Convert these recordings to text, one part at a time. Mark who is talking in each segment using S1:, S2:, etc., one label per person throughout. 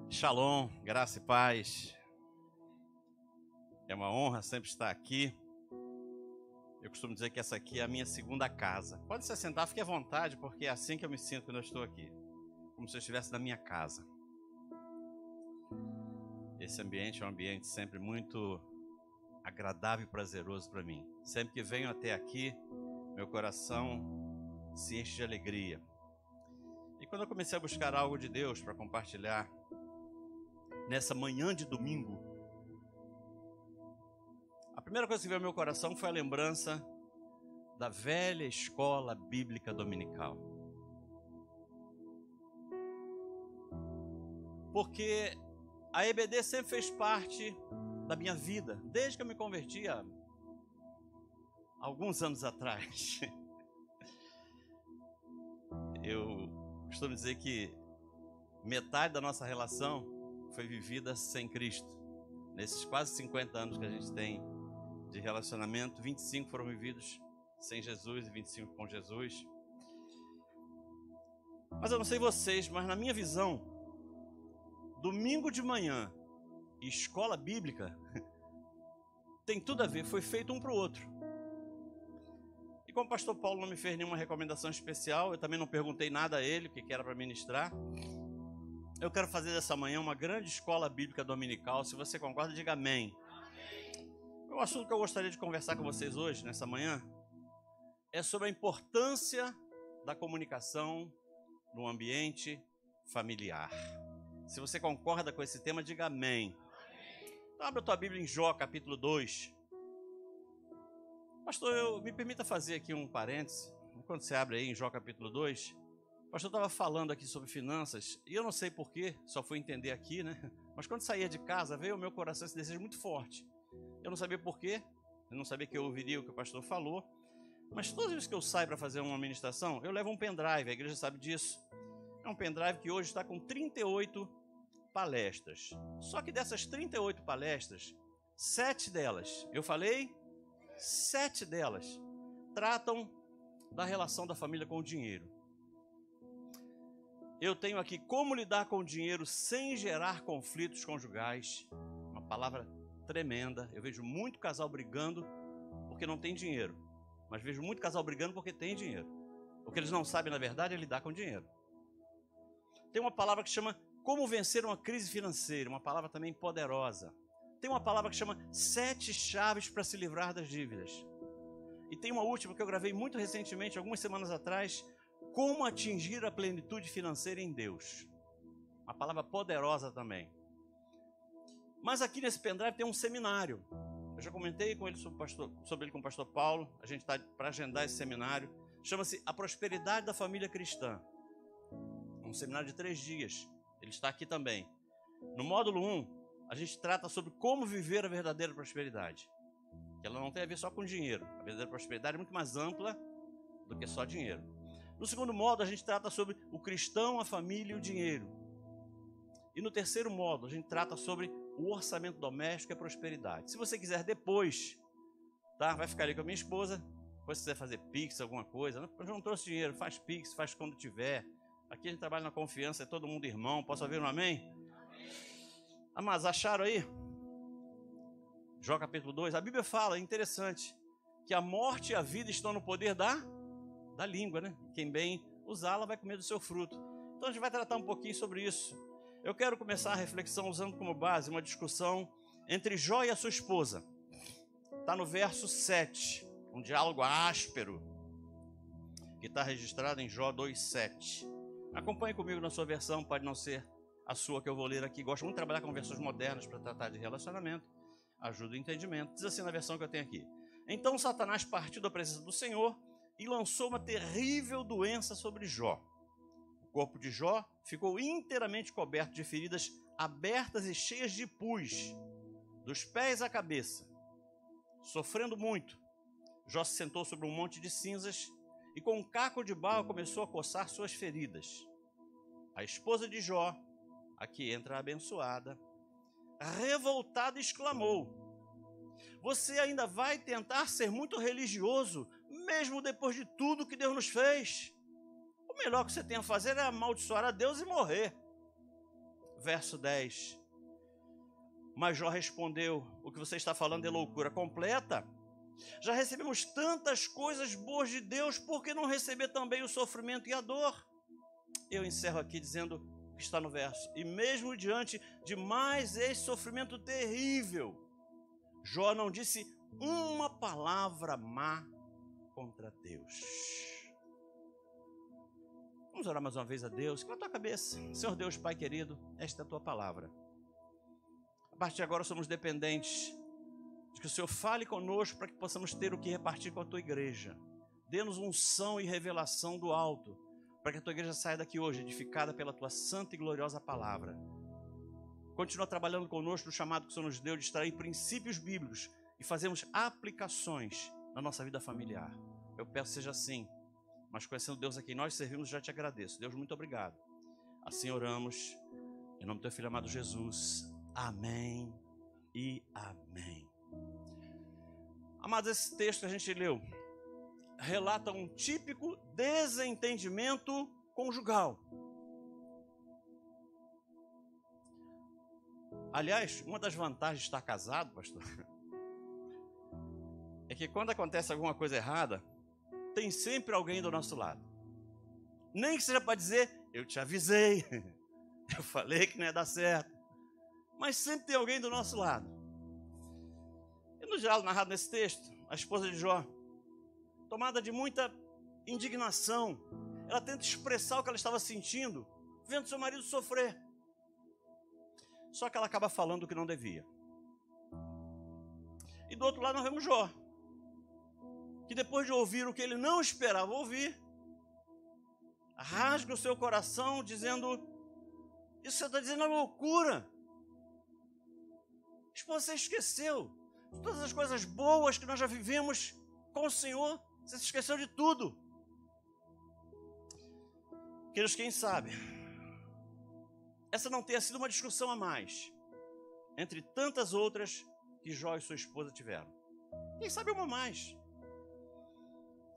S1: Shalom, graça e paz. É uma honra sempre estar aqui. Eu costumo dizer que essa aqui é a minha segunda casa. Pode se sentar, fique à vontade, porque é assim que eu me sinto quando eu estou aqui. Como se eu estivesse na minha casa. Esse ambiente é um ambiente sempre muito agradável e prazeroso para mim. Sempre que venho até aqui, meu coração se enche de alegria. E quando eu comecei a buscar algo de Deus para compartilhar nessa manhã de domingo, a primeira coisa que veio ao meu coração foi a lembrança da velha escola bíblica dominical. Porque a EBD sempre fez parte da minha vida, desde que eu me converti há alguns anos atrás. Eu costumo dizer que metade da nossa relação foi vivida sem Cristo. Nesses quase 50 anos que a gente tem de relacionamento, 25 foram vividos sem Jesus e 25 com Jesus. Mas eu não sei vocês, mas na minha visão, domingo de manhã e escola bíblica tem tudo a ver, foi feito um para o outro. E como o pastor Paulo não me fez nenhuma recomendação especial, eu também não perguntei nada a ele, o que era para ministrar, eu quero fazer dessa manhã uma grande escola bíblica dominical. Se você concorda, diga amém. O assunto que eu gostaria de conversar com vocês hoje, nessa manhã, é sobre a importância da comunicação no ambiente familiar. Se você concorda com esse tema, diga amém. Então, abre a tua Bíblia em Jó, capítulo 2. Pastor, me permita fazer aqui um parêntese. Enquanto você abre aí em Jó, capítulo 2, o pastor estava falando aqui sobre finanças, e eu não sei porquê, só fui entender aqui, né? Mas quando saía de casa, veio ao meu coração esse desejo muito forte. Eu não sabia porquê, eu não sabia que eu ouviria o que o pastor falou, mas todas as vezes que eu saio para fazer uma ministração, eu levo um pendrive, a igreja sabe disso. É um pendrive que hoje está com 38 palestras. Só que dessas 38 palestras, 7 delas, eu falei, 7 delas tratam da relação da família com o dinheiro. Eu tenho aqui como lidar com o dinheiro sem gerar conflitos conjugais. Uma palavra tremenda. Eu vejo muito casal brigando porque não tem dinheiro, mas vejo muito casal brigando porque tem dinheiro. O que eles não sabem, na verdade, é lidar com dinheiro. Tem uma palavra que chama como vencer uma crise financeira, uma palavra também poderosa. Tem uma palavra que chama 7 chaves para se livrar das dívidas. E tem uma última que eu gravei muito recentemente, algumas semanas atrás, como atingir a plenitude financeira em Deus. Uma palavra poderosa também. Mas aqui nesse pendrive tem um seminário. Eu já comentei com ele sobre ele com o pastor Paulo. A gente está para agendar esse seminário. Chama-se A Prosperidade da Família Cristã. Um seminário de 3 dias. Ele está aqui também. No módulo 1, a gente trata sobre como viver a verdadeira prosperidade. Que ela não tem a ver só com dinheiro. A verdadeira prosperidade é muito mais ampla do que só dinheiro. No segundo módulo, a gente trata sobre o cristão, a família e o dinheiro. E no terceiro módulo, a gente trata sobre o orçamento doméstico e a prosperidade. Se você quiser depois, tá? Vai ficar ali com a minha esposa. Depois se quiser fazer Pix, alguma coisa. Eu não trouxe dinheiro, faz Pix, faz quando tiver. Aqui a gente trabalha na confiança, é todo mundo irmão. Posso ouvir um amém? Mas acharam aí? Jó capítulo 2. A Bíblia fala, é interessante, que a morte e a vida estão no poder da língua, né? Quem bem usá-la vai comer do seu fruto. Então a gente vai tratar um pouquinho sobre isso. Eu quero começar a reflexão usando como base uma discussão entre Jó e a sua esposa. Está no verso 7, um diálogo áspero, que está registrado em Jó 2,7. Acompanhe comigo na sua versão, pode não ser a sua que eu vou ler aqui. Gosto muito de trabalhar com versões modernas para tratar de relacionamento, ajuda o entendimento. Diz assim na versão que eu tenho aqui. Então Satanás partiu da presença do Senhor e lançou uma terrível doença sobre Jó. O corpo de Jó ficou inteiramente coberto de feridas abertas e cheias de pus, dos pés à cabeça. Sofrendo muito, Jó se sentou sobre um monte de cinzas e com um caco de barro começou a coçar suas feridas. A esposa de Jó, aqui entra a abençoada, revoltada, exclamou: você ainda vai tentar ser muito religioso, mesmo depois de tudo que Deus nos fez? O melhor que você tem a fazer é amaldiçoar a Deus e morrer. verso 10. Mas Jó respondeu: o que você está falando é loucura completa. Já recebemos tantas coisas boas de Deus, por que não receber também o sofrimento e a dor? Eu encerro aqui dizendo o que está no verso. E mesmo diante de mais esse sofrimento terrível, Jó não disse uma palavra má contra Deus. Vamos orar mais uma vez a Deus. Com a tua cabeça. Senhor Deus, Pai querido, esta é a tua palavra. A partir de agora somos dependentes de que o Senhor fale conosco para que possamos ter o que repartir com a tua igreja. Dê-nos unção e revelação do alto, para que a tua igreja saia daqui hoje edificada pela tua santa e gloriosa palavra. Continua trabalhando conosco no chamado que o Senhor nos deu de extrair princípios bíblicos e fazermos aplicações na nossa vida familiar. Eu peço que seja assim, mas conhecendo Deus a quem nós servimos, já te agradeço. Deus, muito obrigado. Assim oramos, em nome do teu Filho amado Jesus. Amém e amém. Amados, esse texto que a gente leu relata um típico desentendimento conjugal. Aliás, uma das vantagens de estar casado, pastor, é que quando acontece alguma coisa errada, tem sempre alguém do nosso lado. Nem que seja para dizer: eu te avisei, eu falei que não ia dar certo. Mas sempre tem alguém do nosso lado. E no diálogo narrado nesse texto, a esposa de Jó, tomada de muita indignação, ela tenta expressar o que ela estava sentindo, vendo seu marido sofrer. Só que ela acaba falando o que não devia. E do outro lado nós vemos Jó, que depois de ouvir o que ele não esperava ouvir, rasga o seu coração dizendo: isso você está dizendo é loucura. Você esqueceu de todas as coisas boas que nós já vivemos com o Senhor. Você se esqueceu de tudo. Queridos, quem sabe essa não tenha sido uma discussão a mais entre tantas outras que Jó e sua esposa tiveram. Quem sabe uma a mais.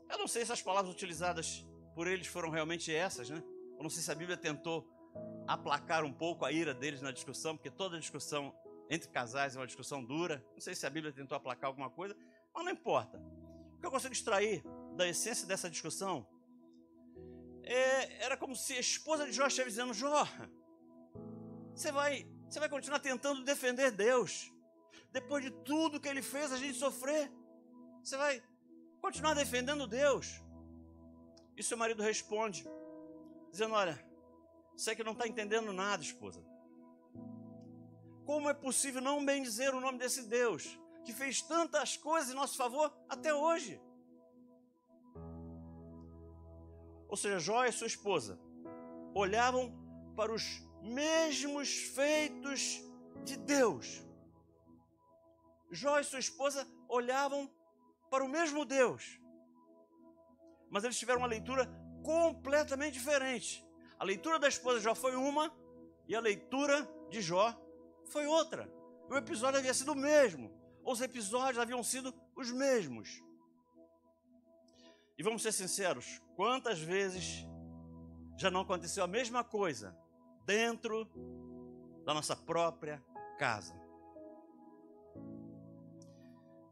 S1: Eu não sei se as palavras utilizadas por eles foram realmente essas, né? Eu não sei se a Bíblia tentou aplacar um pouco a ira deles na discussão, porque toda discussão entre casais é uma discussão dura. Não sei se a Bíblia tentou aplacar alguma coisa, mas não importa. O que eu consigo extrair da essência dessa discussão era como se a esposa de Jó estivesse dizendo: Jó, você vai continuar tentando defender Deus. Depois de tudo que ele fez a gente sofrer, você vai continuar defendendo Deus. E seu marido responde, dizendo: olha, você que não está entendendo nada, esposa. Como é possível não bendizer o nome desse Deus, que fez tantas coisas em nosso favor até hoje? Ou seja, Jó e sua esposa olhavam para os mesmos feitos de Deus. Jó e sua esposa olhavam para o mesmo Deus, mas eles tiveram uma leitura completamente diferente. A leitura da esposa de Jó foi uma e a leitura de Jó foi outra. O episódio havia sido o mesmo, os episódios haviam sido os mesmos. E vamos ser sinceros, quantas vezes já não aconteceu a mesma coisa dentro da nossa própria casa?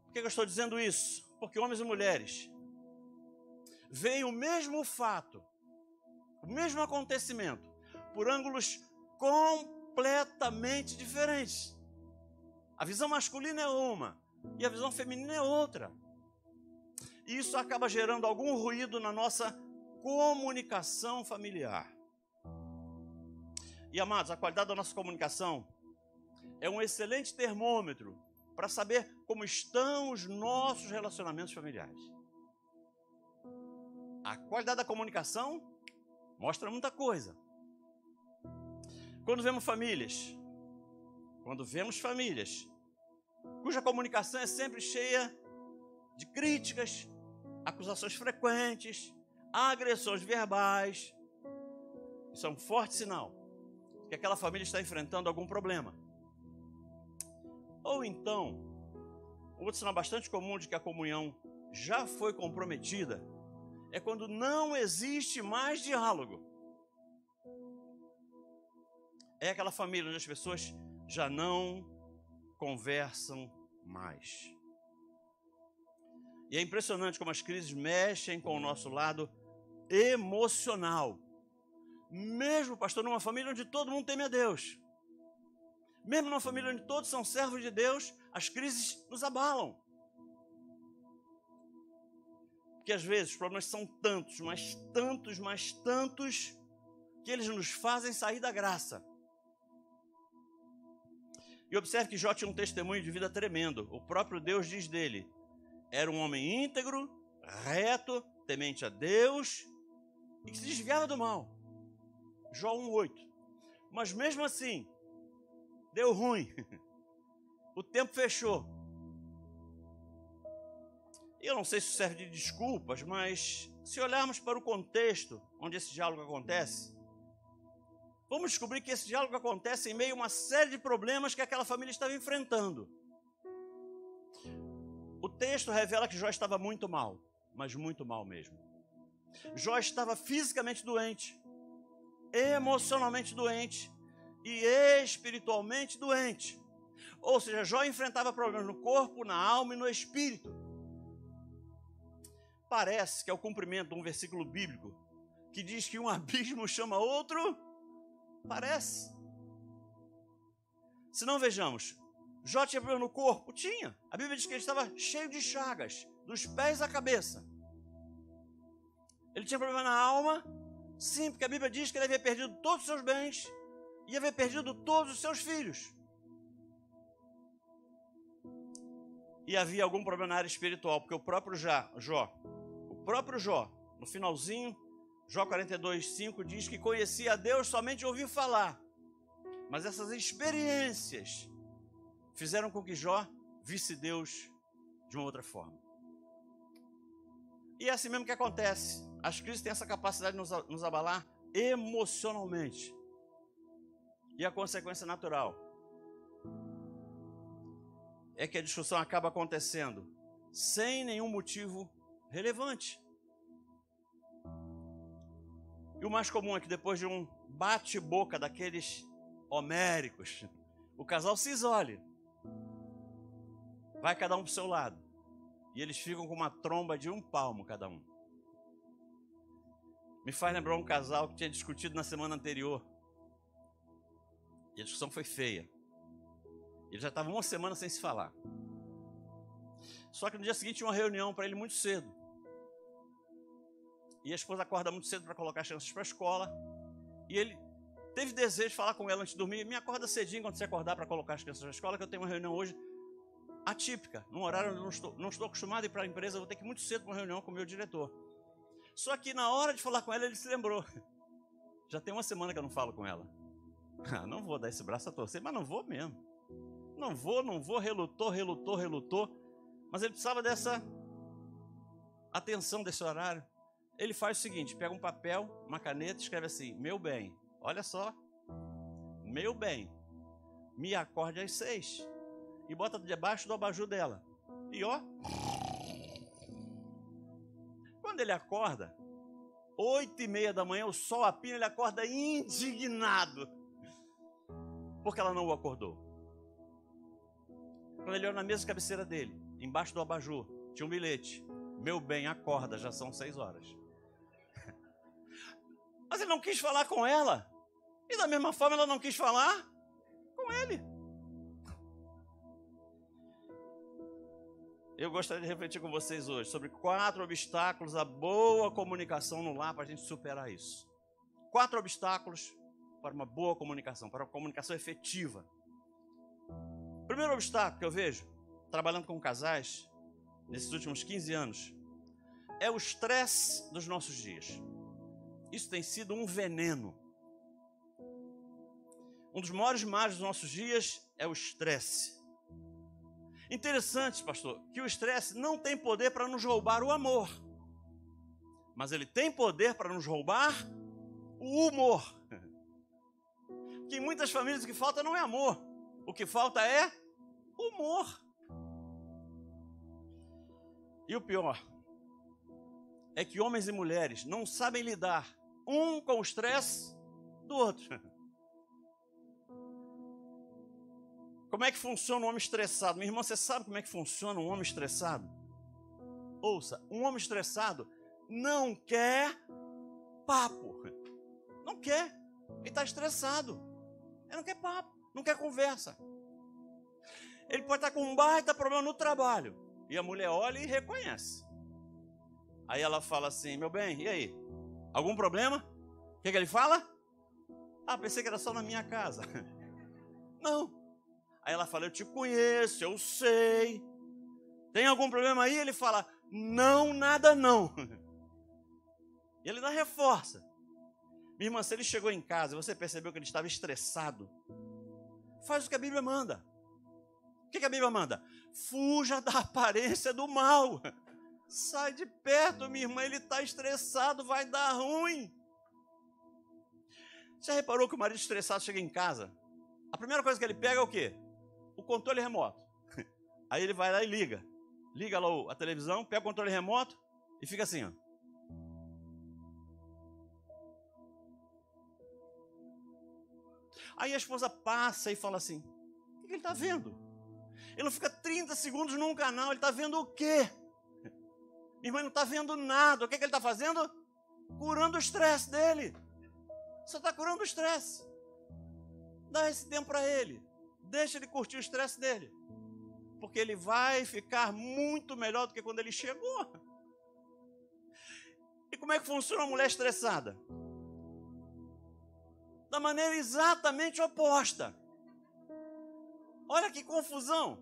S1: Por que eu estou dizendo isso? Porque homens e mulheres veem o mesmo fato, o mesmo acontecimento, por ângulos completamente diferentes. A visão masculina é uma e a visão feminina é outra. E isso acaba gerando algum ruído na nossa comunicação familiar. E, amados, a qualidade da nossa comunicação é um excelente termômetro para saber como estão os nossos relacionamentos familiares. A qualidade da comunicação mostra muita coisa. Quando vemos famílias cuja comunicação é sempre cheia de críticas, acusações frequentes, agressões verbais, isso é um forte sinal que aquela família está enfrentando algum problema. Ou então, outro sinal bastante comum de que a comunhão já foi comprometida é quando não existe mais diálogo. é aquela família onde as pessoas já não conversam mais. E é impressionante como as crises mexem com o nosso lado emocional. Mesmo, pastor, numa família onde todo mundo teme a Deus, mesmo numa família onde todos são servos de Deus, as crises nos abalam. Porque às vezes os problemas são tantos, mas tantos, mas tantos, que eles nos fazem sair da graça. E observe que Jó tinha um testemunho de vida tremendo. O próprio Deus diz dele: era um homem íntegro, reto, temente a Deus e que se desviava do mal. Jó 1:8. Mas mesmo assim, deu ruim. O tempo fechou. E eu não sei se isso serve de desculpas, mas se olharmos para o contexto onde esse diálogo acontece, vamos descobrir que esse diálogo acontece em meio a uma série de problemas que aquela família estava enfrentando. O texto revela que Jó estava muito mal, mas muito mal mesmo. Jó estava fisicamente doente, emocionalmente doente e espiritualmente doente. Ou seja, Jó enfrentava problemas no corpo, na alma e no espírito. Parece que é o cumprimento de um versículo bíblico que diz que um abismo chama outro. Parece. Se não, vejamos, Jó tinha problema no corpo? Tinha. A Bíblia diz que ele estava cheio de chagas, dos pés à cabeça. Ele tinha problema na alma? Sim, porque a Bíblia diz que ele havia perdido todos os seus bens e havia perdido todos os seus filhos. E havia algum problema na área espiritual, porque o próprio Jó, no finalzinho, Jó 42:5 diz que conhecia a Deus somente de ouvir falar. Mas essas experiências fizeram com que Jó visse Deus de uma outra forma. E é assim mesmo que acontece. As crises têm essa capacidade de nos abalar emocionalmente. E a consequência natural é que a discussão acaba acontecendo sem nenhum motivo relevante. E o mais comum é que depois de um bate-boca daqueles homéricos, o casal se isole. Vai cada um para o seu lado. E eles ficam com uma tromba de 1 palmo cada um. Me faz lembrar um casal que tinha discutido na semana anterior. E a discussão foi feia. Eles já estavam uma semana sem se falar. Só que no dia seguinte tinha uma reunião para ele muito cedo. E a esposa acorda muito cedo para colocar as crianças para a escola. E ele teve desejo de falar com ela antes de dormir. Me acorda cedinho quando você acordar para colocar as crianças na escola, que eu tenho uma reunião hoje atípica. Num horário onde eu não estou acostumado a ir para a empresa, eu vou ter que ir muito cedo para uma reunião com o meu diretor. Só que na hora de falar com ela, ele se lembrou. Já tem uma semana que eu não falo com ela. Não vou dar esse braço a torcer, mas não vou mesmo. Não vou, relutou. Mas ele precisava dessa atenção desse horário. Ele faz o seguinte, pega um papel, uma caneta e escreve assim: meu bem, olha só, meu bem, me acorde às 6. E bota debaixo do abajur dela. E ó, quando ele acorda, 8:30 da manhã, o sol a pino, ele acorda indignado, porque ela não o acordou. Quando ele olha na mesa de cabeceira dele, embaixo do abajur, tinha um bilhete: meu bem, acorda, já são 6 horas. Mas ele não quis falar com ela. E da mesma forma ela não quis falar com ele. Eu gostaria de refletir com vocês hoje sobre 4 obstáculos à boa comunicação no lar para a gente superar isso. 4 obstáculos para uma boa comunicação, para uma comunicação efetiva. Primeiro obstáculo que eu vejo, trabalhando com casais, nesses últimos 15 anos, é o estresse dos nossos dias. Isso tem sido um veneno. Um dos maiores males dos nossos dias é o estresse. Interessante, pastor, que o estresse não tem poder para nos roubar o amor, mas ele tem poder para nos roubar o humor. Que em muitas famílias o que falta não é amor, o que falta é humor. E o pior é que homens e mulheres não sabem lidar um com o estresse do outro. Como é que funciona um homem estressado? Minha irmã, você sabe como é que funciona um homem estressado? Ouça, um homem estressado não quer papo. Não quer. Ele está estressado. Ele não quer papo, não quer conversa. Ele pode estar com um baita problema no trabalho. E a mulher olha e reconhece. Aí ela fala assim, meu bem, e aí? Algum problema? O que ele fala? Ah, pensei que era só na minha casa. Não. Aí ela fala, eu te conheço, eu sei. Tem algum problema aí? Ele fala, não, nada não. E ele ainda reforça. Minha irmã, se ele chegou em casa e você percebeu que ele estava estressado, faz o que a Bíblia manda. O que a Bíblia manda? Fuja da aparência do mal. Sai de perto, minha irmã, ele está estressado, vai dar ruim. Já reparou que o marido estressado chega em casa? A primeira coisa que ele pega é o quê? O controle remoto. Aí ele vai lá e liga. Liga lá a televisão, pega o controle remoto e fica assim, ó. Aí a esposa passa e fala assim, o que ele está vendo? Ele não fica 30 segundos num canal, ele está vendo o quê? Minha irmã, não está vendo nada. O que ele está fazendo? Curando o estresse dele. Você está curando o estresse. Dá esse tempo para ele. Deixa ele curtir o estresse dele. Porque ele vai ficar muito melhor do que quando ele chegou. E como é que funciona uma mulher estressada? Da maneira exatamente oposta. Olha que confusão.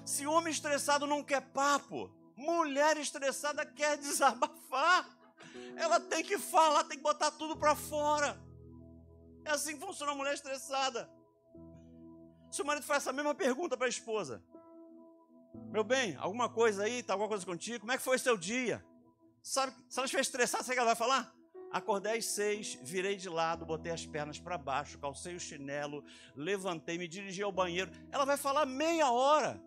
S1: Se homem estressado não quer papo, mulher estressada quer desabafar. Ela tem que falar, tem que botar tudo para fora. É assim que funciona a mulher estressada. Se o marido faz essa mesma pergunta para a esposa, meu bem, alguma coisa aí, tá alguma coisa contigo? Como é que foi o seu dia? Sabe, se ela estiver estressada, sabe o que ela vai falar? Acordei às 6, virei de lado, botei as pernas para baixo, calcei o chinelo, levantei, me dirigi ao banheiro. Ela vai falar meia hora,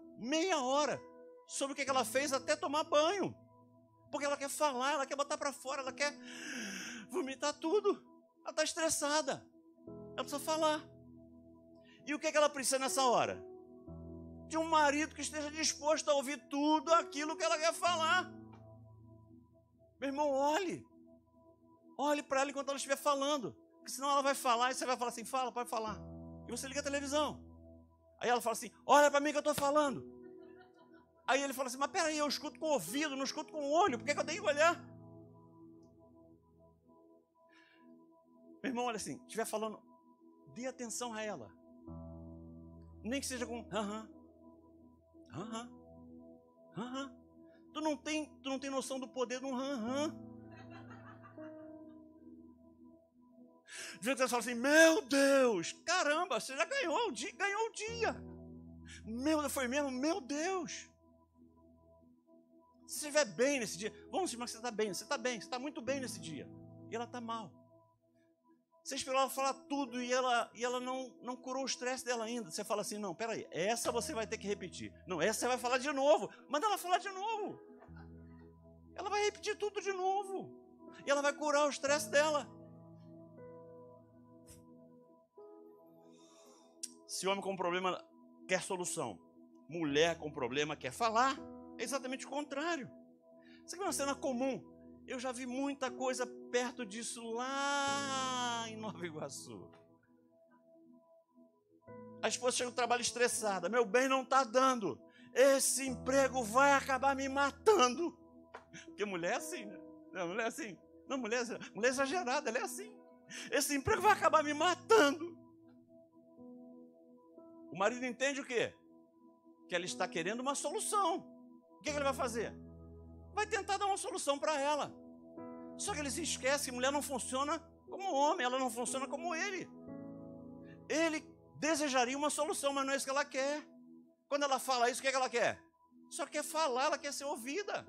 S1: sobre o que ela fez até tomar banho. Porque ela quer falar, ela quer botar para fora, ela quer vomitar tudo. Ela está estressada. Ela precisa falar. E o que ela precisa nessa hora? De um marido que esteja disposto a ouvir tudo aquilo que ela quer falar. Meu irmão, olhe para ela enquanto ela estiver falando. Porque senão ela vai falar e você vai falar assim, fala, pode falar. E você liga a televisão. Aí ela fala assim, olha para mim que eu estou falando. Aí ele fala assim, mas peraí, eu escuto com o ouvido, não escuto com o olho, por que eu tenho que olhar? Meu irmão, olha assim, estiver falando, dê atenção a ela. Nem que seja com Tu não tem noção do poder de um De vez em quando você fala assim, meu Deus, caramba, você já ganhou o dia. Meu Deus, foi mesmo? Meu Deus. Se você estiver bem nesse dia, vamos estimar que você está bem, você está muito bem nesse dia. E ela está mal. Você esperou ela falar tudo e ela não curou o estresse dela ainda. Você fala assim, não, peraí, essa você vai ter que repetir. Não, essa você vai falar de novo. Manda ela falar de novo. Ela vai repetir tudo de novo. E ela vai curar o estresse dela. Se homem com problema quer solução, mulher com problema quer falar, é exatamente o contrário. Isso aqui é uma cena comum. Eu já vi muita coisa perto disso lá em Nova Iguaçu. A esposa chega no trabalho estressada. Meu bem, não está dando. Esse emprego vai acabar me matando. Porque mulher é assim, né? Não, mulher é assim. Não, mulher é exagerada, ela é assim. Esse emprego vai acabar me matando. O marido entende o quê? Que ela está querendo uma solução. O que ele vai fazer? Vai tentar dar uma solução para ela. Só que ele se esquece que mulher não funciona como homem, ela não funciona como ele. Ele desejaria uma solução, mas não é isso que ela quer. Quando ela fala isso, o que ela quer? Só quer falar, ela quer ser ouvida.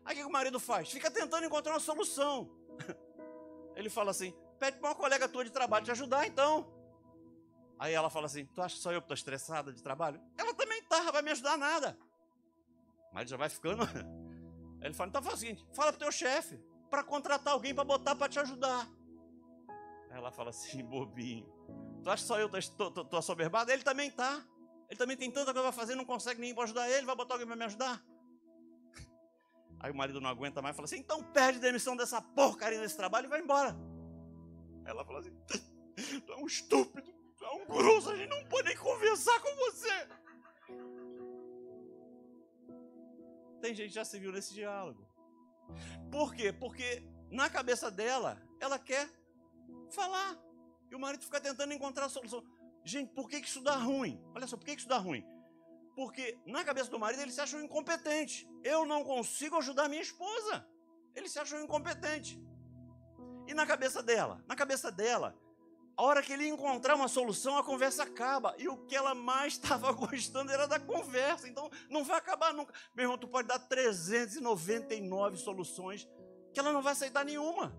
S1: Aí o que o marido faz? Fica tentando encontrar uma solução. Ele fala assim, pede para uma colega tua de trabalho te ajudar então. Aí ela fala assim, tu acha que só eu que estou estressada de trabalho? Ela também está, vai me ajudar nada. Mas ele já vai ficando. Aí ele fala, então faz o seguinte, fala pro teu chefe, para contratar alguém para botar para te ajudar. Aí ela fala assim, bobinho. Tu acha que só eu tô assoberbado? Ele também tá. Ele também tem tanta coisa para fazer, não consegue nem para ajudar ele, vai botar alguém para me ajudar. Aí o marido não aguenta mais e fala assim, então pede demissão dessa porcaria desse trabalho e vai embora. Aí ela fala assim, tu é um estúpido, tu é um grosso, a gente não pode nem conversar com você. Tem gente que já se viu nesse diálogo. Por quê? Porque na cabeça dela, ela quer falar. E o marido fica tentando encontrar a solução. Gente, por que isso dá ruim? Olha só, por que isso dá ruim? Porque na cabeça do marido ele se acha um incompetente. Eu não consigo ajudar minha esposa. Ele se acha um incompetente. E na cabeça dela? Na cabeça dela, a hora que ele encontrar uma solução, a conversa acaba. E o que ela mais estava gostando era da conversa. Então, não vai acabar nunca. Meu irmão, tu pode dar 399 soluções que ela não vai aceitar nenhuma.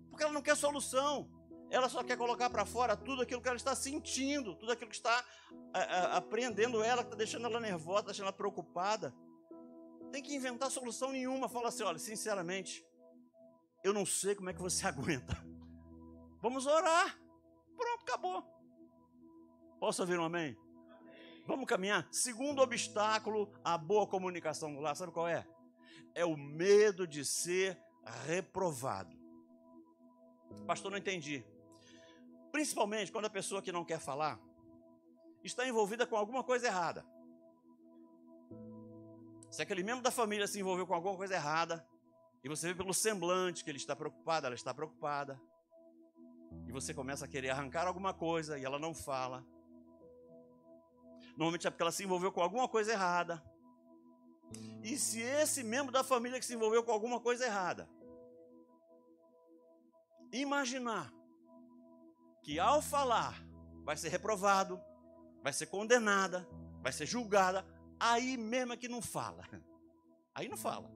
S1: Porque ela não quer solução. Ela só quer colocar para fora tudo aquilo que ela está sentindo, tudo aquilo que está apreendendo ela, que está deixando ela nervosa, está deixando ela preocupada. Tem que inventar solução nenhuma. Fala assim, olha, sinceramente, eu não sei como é que você aguenta. Vamos orar. Pronto, acabou. Posso ouvir um amém? Vamos caminhar. Segundo obstáculo à boa comunicação no lar, sabe qual é? É o medo de ser reprovado. Pastor, não entendi. Principalmente quando a pessoa que não quer falar está envolvida com alguma coisa errada. Se aquele membro da família se envolveu com alguma coisa errada, e você vê pelo semblante que ele está preocupado, ela está preocupada, e você começa a querer arrancar alguma coisa e ela não fala. Normalmente é porque ela se envolveu com alguma coisa errada. E se esse membro da família que se envolveu com alguma coisa errada imaginar que ao falar vai ser reprovado, vai ser condenada, vai ser julgada, aí mesmo é que não fala. Aí não fala.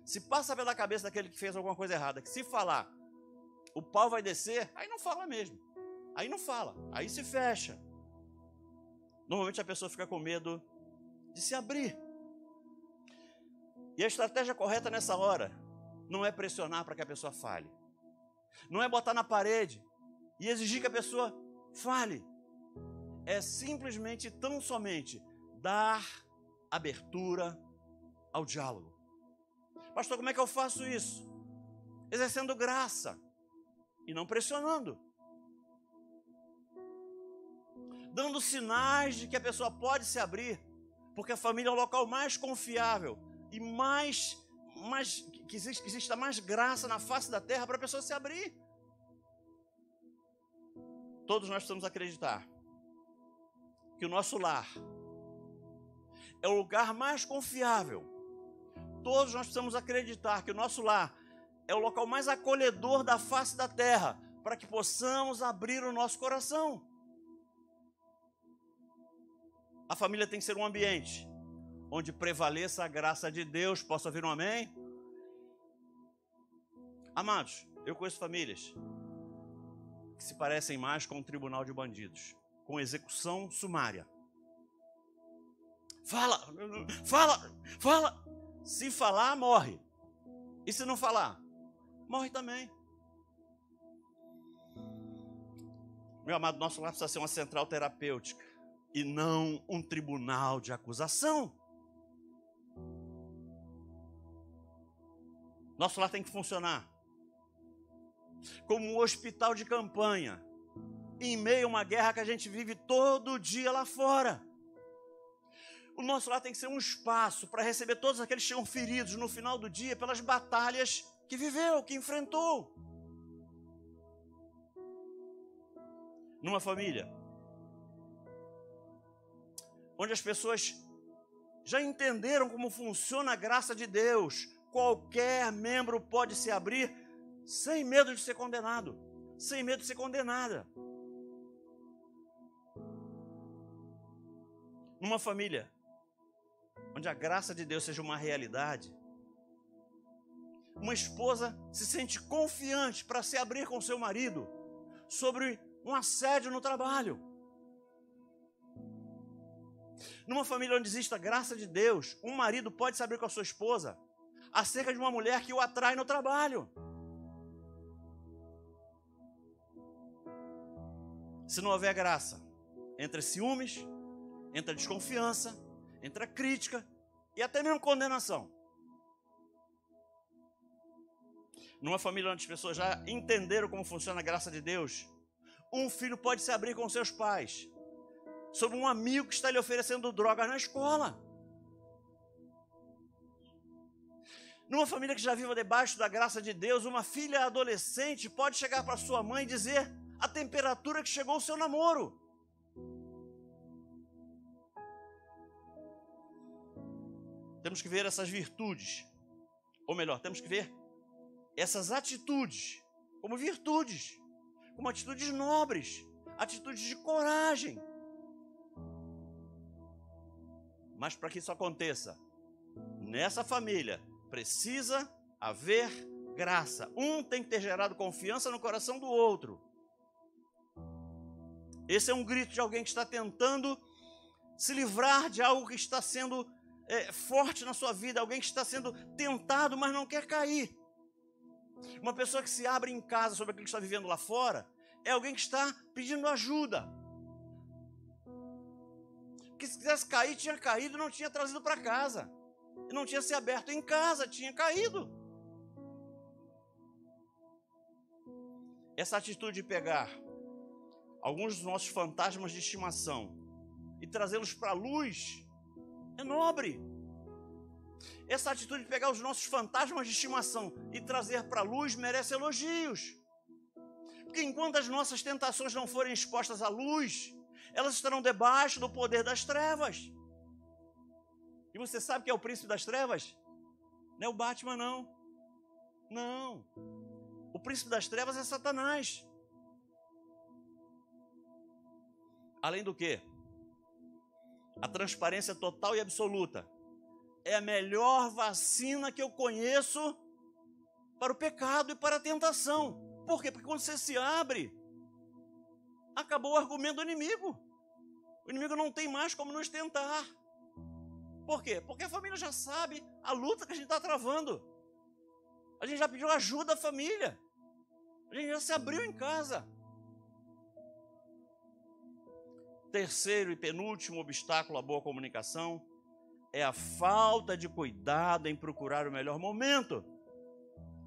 S1: Se passa pela cabeça daquele que fez alguma coisa errada, que se falar, o pau vai descer, aí não fala mesmo. Aí não fala, aí se fecha. Normalmente a pessoa fica com medo de se abrir. E a estratégia correta nessa hora não é pressionar para que a pessoa fale. Não é botar na parede e exigir que a pessoa fale. É simplesmente, tão somente, dar abertura ao diálogo. Pastor, como é que eu faço isso? Exercendo graça e não pressionando. Dando sinais de que a pessoa pode se abrir, porque a família é o local mais confiável e que exista mais graça na face da terra para a pessoa se abrir. Todos nós precisamos acreditar que o nosso lar é o lugar mais confiável. Todos nós precisamos acreditar que o nosso lar é o local mais acolhedor da face da terra, para que possamos abrir o nosso coração. A família tem que ser um ambiente onde prevaleça a graça de Deus. Posso ouvir um amém? Amados, eu conheço famílias que se parecem mais com um tribunal de bandidos, com execução sumária. Fala, fala, fala. Se falar, morre. E se não falar, morre também. Meu amado, nosso lar precisa ser uma central terapêutica e não um tribunal de acusação. Nosso lar tem que funcionar como um hospital de campanha, em meio a uma guerra que a gente vive todo dia lá fora. O nosso lar tem que ser um espaço para receber todos aqueles que chegam feridos no final do dia pelas batalhas que viveu, que enfrentou. Numa família onde as pessoas já entenderam como funciona a graça de Deus, qualquer membro pode se abrir sem medo de ser condenado, sem medo de ser condenada. Numa família onde a graça de Deus seja uma realidade, uma esposa se sente confiante para se abrir com seu marido sobre um assédio no trabalho. Numa família onde existe a graça de Deus, um marido pode se abrir com a sua esposa acerca de uma mulher que o atrai no trabalho. Se não houver graça, entra ciúmes, entra desconfiança, entra crítica e até mesmo condenação. Numa família onde as pessoas já entenderam como funciona a graça de Deus, um filho pode se abrir com seus pais sobre um amigo que está lhe oferecendo drogas na escola. Numa família que já vive debaixo da graça de Deus, uma filha adolescente pode chegar para sua mãe e dizer a temperatura que chegou o seu namoro. Temos que ver essas virtudes, ou melhor, temos que ver essas atitudes como virtudes, como atitudes nobres, atitudes de coragem. Mas para que isso aconteça, nessa família precisa haver graça. Um tem que ter gerado confiança no coração do outro. Esse é um grito de alguém que está tentando se livrar de algo que está sendo forte na sua vida, alguém que está sendo tentado, mas não quer cair. Uma pessoa que se abre em casa sobre aquilo que está vivendo lá fora é alguém que está pedindo ajuda. Porque se quisesse cair, tinha caído e não tinha trazido para casa. E não tinha se aberto em casa, tinha caído. Essa atitude de pegar alguns dos nossos fantasmas de estimação e trazê-los para a luz é nobre. Essa atitude de pegar os nossos fantasmas de estimação e trazer para a luz merece elogios. Porque enquanto as nossas tentações não forem expostas à luz, elas estarão debaixo do poder das trevas. E você sabe que é o príncipe das trevas? Não é o Batman, não. Não. O príncipe das trevas é Satanás. Além do que, a transparência total e absoluta é a melhor vacina que eu conheço para o pecado e para a tentação. Por quê? Porque quando você se abre, acabou o argumento do inimigo. O inimigo não tem mais como nos tentar. Por quê? Porque a família já sabe a luta que a gente está travando. A gente já pediu ajuda à família. A gente já se abriu em casa. Terceiro e penúltimo obstáculo à boa comunicação é a falta de cuidado em procurar o melhor momento.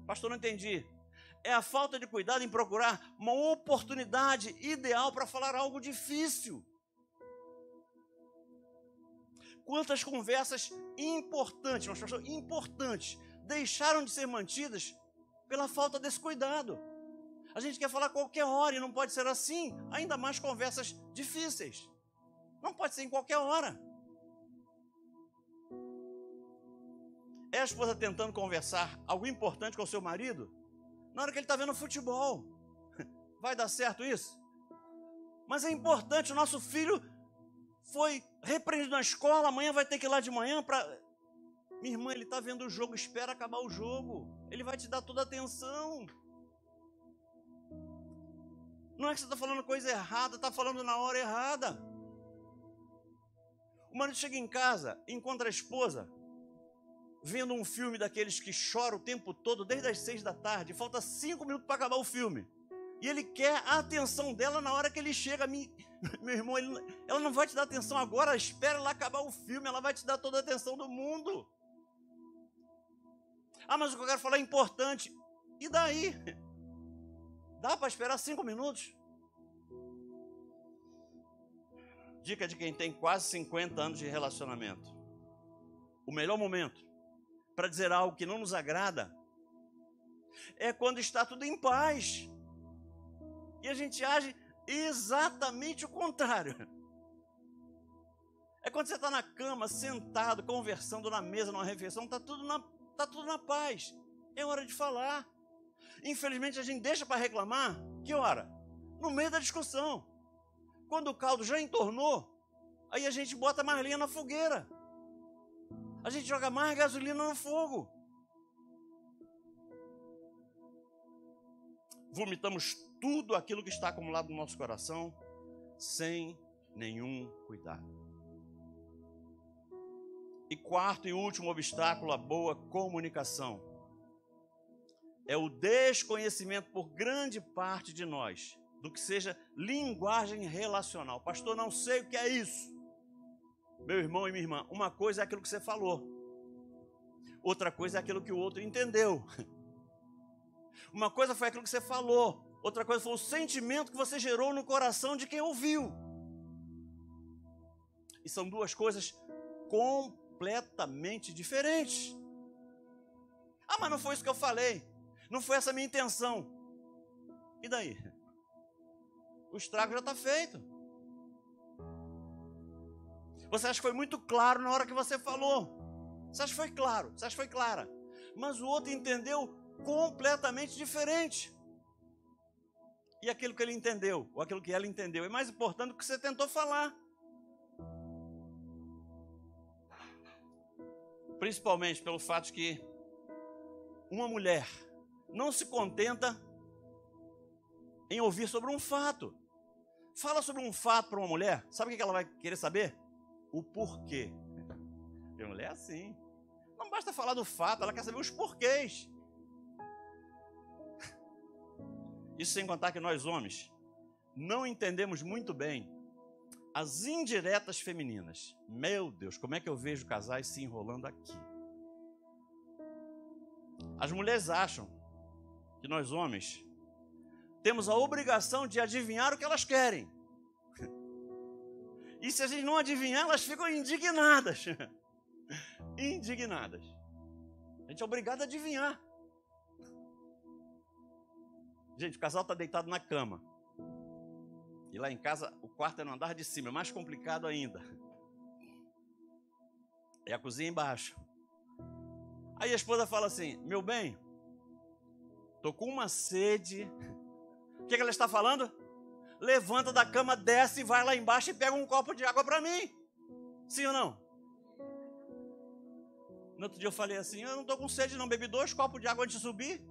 S1: Pastor, não entendi. É a falta de cuidado em procurar uma oportunidade ideal para falar algo difícil. Quantas conversas importantes, mas pastor, importantes, deixaram de ser mantidas pela falta desse cuidado. A gente quer falar qualquer hora e não pode ser assim, ainda mais conversas difíceis. Não pode ser em qualquer hora. É a esposa tentando conversar algo importante com o seu marido, na hora que ele está vendo futebol. Vai dar certo isso? Mas é importante, o nosso filho foi repreendido na escola, amanhã vai ter que ir lá de manhã para... Minha irmã, ele está vendo o jogo, espera acabar o jogo. Ele vai te dar toda a atenção. Não é que você está falando coisa errada, está falando na hora errada. O marido chega em casa, encontra a esposa vendo um filme daqueles que chora o tempo todo, desde as 6 da tarde, falta 5 minutos para acabar o filme. E ele quer a atenção dela na hora que ele chega. Meu irmão, ela não vai te dar atenção agora, espera ela acabar o filme, ela vai te dar toda a atenção do mundo. Ah, mas o que eu quero falar é importante. E daí? Dá para esperar 5 minutos? Dica de quem tem quase 50 anos de relacionamento. O melhor momento para dizer algo que não nos agrada é quando está tudo em paz. E a gente age exatamente o contrário. É quando você está na cama, sentado, conversando na mesa, numa refeição, está tudo na paz. É hora de falar. Infelizmente a gente deixa para reclamar, que hora? No meio da discussão. Quando o caldo já entornou, aí a gente bota mais lenha na fogueira. A gente joga mais gasolina no fogo. Vomitamos tudo aquilo que está acumulado no nosso coração, sem nenhum cuidado. E quarto e último obstáculo à boa comunicação é o desconhecimento por grande parte de nós do que seja linguagem relacional. Pastor, não sei o que é isso. Meu irmão e minha irmã, uma coisa é aquilo que você falou. Outra coisa é aquilo que o outro entendeu. Uma coisa foi aquilo que você falou. Outra coisa foi o sentimento que você gerou no coração de quem ouviu. E são duas coisas completamente diferentes. Ah, mas não foi isso que eu falei. Não foi essa a minha intenção. E daí? O estrago já está feito. Você acha que foi muito claro na hora que você falou. Você acha que foi claro, você acha que foi clara. Mas o outro entendeu completamente diferente. E aquilo que ele entendeu, ou aquilo que ela entendeu, é mais importante do que você tentou falar. Principalmente pelo fato de que uma mulher não se contenta em ouvir sobre um fato. Fala sobre um fato para uma mulher, sabe o que ela vai querer saber? O porquê. A mulher é assim. Não basta falar do fato, ela quer saber os porquês. Isso sem contar que nós homens não entendemos muito bem as indiretas femininas. Meu Deus, como é que eu vejo casais se enrolando aqui? As mulheres acham que nós homens temos a obrigação de adivinhar o que elas querem. E se a gente não adivinhar, elas ficam indignadas. Indignadas. A gente é obrigado a adivinhar. Gente, o casal está deitado na cama. E lá em casa, o quarto é no andar de cima, é mais complicado ainda. É a cozinha embaixo. Aí a esposa fala assim, meu bem, tô com uma sede. O que ela está falando? Levanta da cama, desce, vai lá embaixo e pega um copo de água para mim. Sim ou não? No outro dia eu falei assim, eu não tô com sede não, bebi 2 copos de água antes de subir.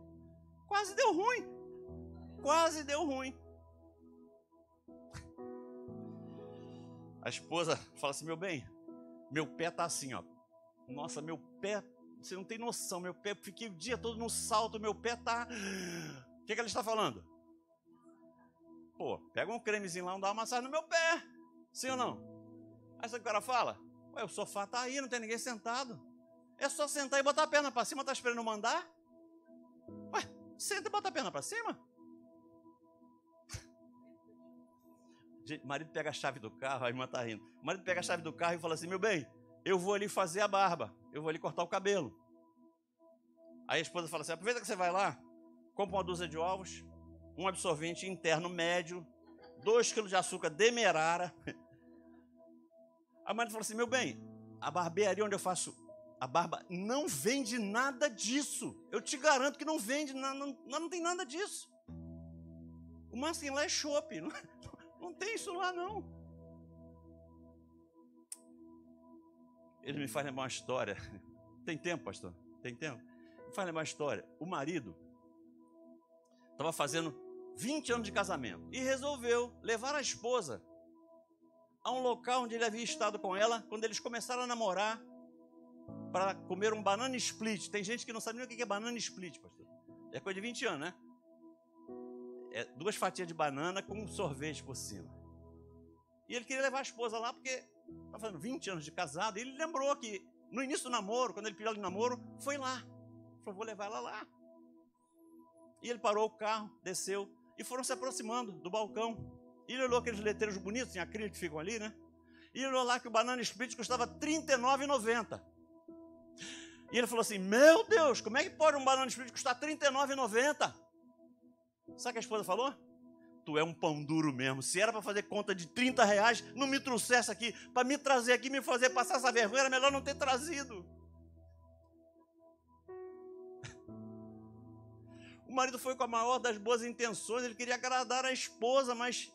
S1: Quase deu ruim. Quase deu ruim. A esposa fala assim, meu bem, meu pé tá assim, ó. Nossa, meu pé, você não tem noção, meu pé, fiquei o dia todo no salto, meu pé tá... O que ela está falando? Pô, pega um cremezinho lá, dá uma massagem no meu pé. Sim ou não? Aí sabe o que o cara fala? Ué, o sofá tá aí, não tem ninguém sentado. É só sentar e botar a perna para cima, tá esperando eu mandar? Ué, senta e bota a perna para cima. Gente, o marido pega a chave do carro, a irmã tá rindo. O marido pega a chave do carro e fala assim, meu bem, eu vou ali fazer a barba, eu vou ali cortar o cabelo. Aí a esposa fala assim, aproveita que você vai lá, compra uma dúzia de ovos, um absorvente interno médio, 2 quilos de açúcar demerara. A mãe falou assim, meu bem, a barbearia onde eu faço a barba não vende nada disso. Eu te garanto que não vende, não tem nada disso. O máximo lá é chopp, não tem isso lá não. Ele me faz lembrar uma história. Tem tempo, pastor? Tem tempo? Me faz lembrar uma história. O marido estava fazendo 20 anos de casamento e resolveu levar a esposa a um local onde ele havia estado com ela quando eles começaram a namorar para comer um banana split. Tem gente que não sabe nem o que é banana split, pastor. É coisa de 20 anos, né? É 2 fatias de banana com um sorvete por cima. E ele queria levar a esposa lá porque estava fazendo 20 anos de casado e ele lembrou que no início do namoro, quando ele pediu ela de namoro, foi lá. Ele falou, vou levar ela lá. E ele parou o carro, desceu e foram se aproximando do balcão. E ele olhou aqueles letreiros bonitos em acrílico que ficam ali, né? E ele olhou lá que o banana split custava R$ 39,90. E ele falou assim, meu Deus, como é que pode um banana split custar R$ 39,90? Sabe o que a esposa falou? Tu é um pão duro mesmo. Se era para fazer conta de R$ 30, não me trouxesse aqui. Para me trazer aqui, me fazer passar essa vergonha, era melhor não ter trazido. O marido foi com a maior das boas intenções, ele queria agradar a esposa, mas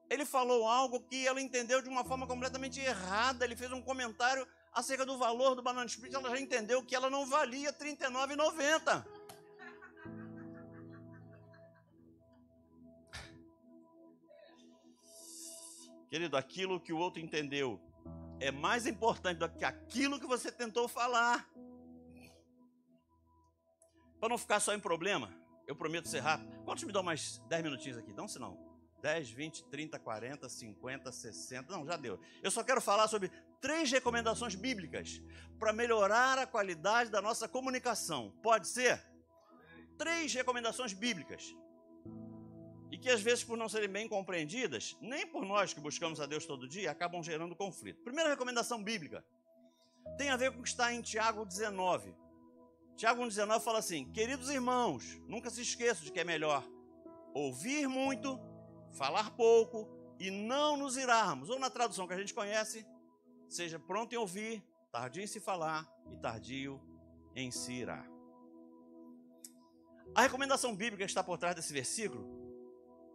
S1: ele falou algo que ela entendeu de uma forma completamente errada. Ele fez um comentário acerca do valor do banana split, ela já entendeu que ela não valia R$ 39,90. Querido, aquilo que o outro entendeu é mais importante do que aquilo que você tentou falar. Para não ficar só em problema, eu prometo ser rápido. Quantos me dão mais 10 minutinhos aqui? Dá um sinal. 10, 20, 30, 40, 50, 60... Não, já deu. Eu só quero falar sobre 3 recomendações bíblicas para melhorar a qualidade da nossa comunicação. Pode ser? 3 recomendações bíblicas. E que às vezes, por não serem bem compreendidas, nem por nós que buscamos a Deus todo dia, acabam gerando conflito. Primeira recomendação bíblica tem a ver com o que está em Tiago 19. Tiago 1,19 fala assim: queridos irmãos, nunca se esqueçam de que é melhor ouvir muito, falar pouco e não nos irarmos. Ou na tradução que a gente conhece, seja pronto em ouvir, tardio em se falar e tardio em se irar. A recomendação bíblica que está por trás desse versículo